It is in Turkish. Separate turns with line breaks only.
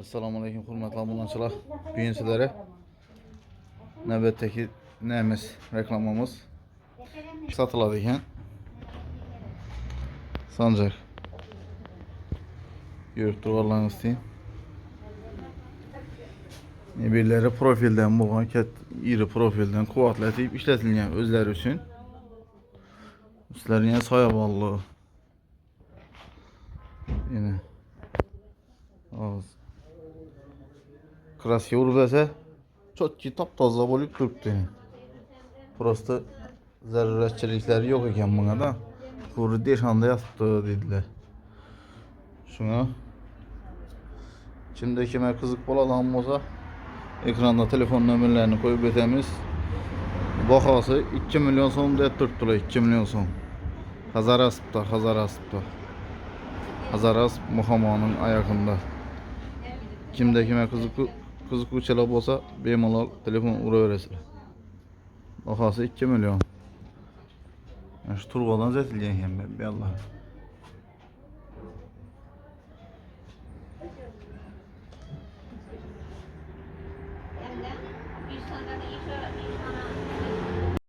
Assalamualaikum hurmatli obunachilar. Bugun sizlarga navbatdagi nemiz reklamamiz sotiladi ekan. Sancar. Yurib turganlarınız deyin. Birileri profilden bo'lgan iri profilden quvvatlatib ishlatilgan o'zlari uchun. Sizlarga soyabonli. Yine ağız kraska urilsa chotki top-toza bo'lib turibdi. Prosta zaruratchiliklar yo'q ekan bunda. Quri deshanda yotibdi dedilar. Shuna kimda kimga qiziq bo'ladigan bo'lsa, ekranda telefon nomerlarini qo'yib o'tamiz. Bahosi 2 milyon so'm deb turibdilar, 2 milyon so'm. Hazarasibda. Hazaras Muhammadning oyog'ida. Kimda kimga qiziquvchilar bo'lsa, bemalol telefon uraverasizlar. Bahosi 2 milyon. Şu turbadan zetilgan ekan, bealloh.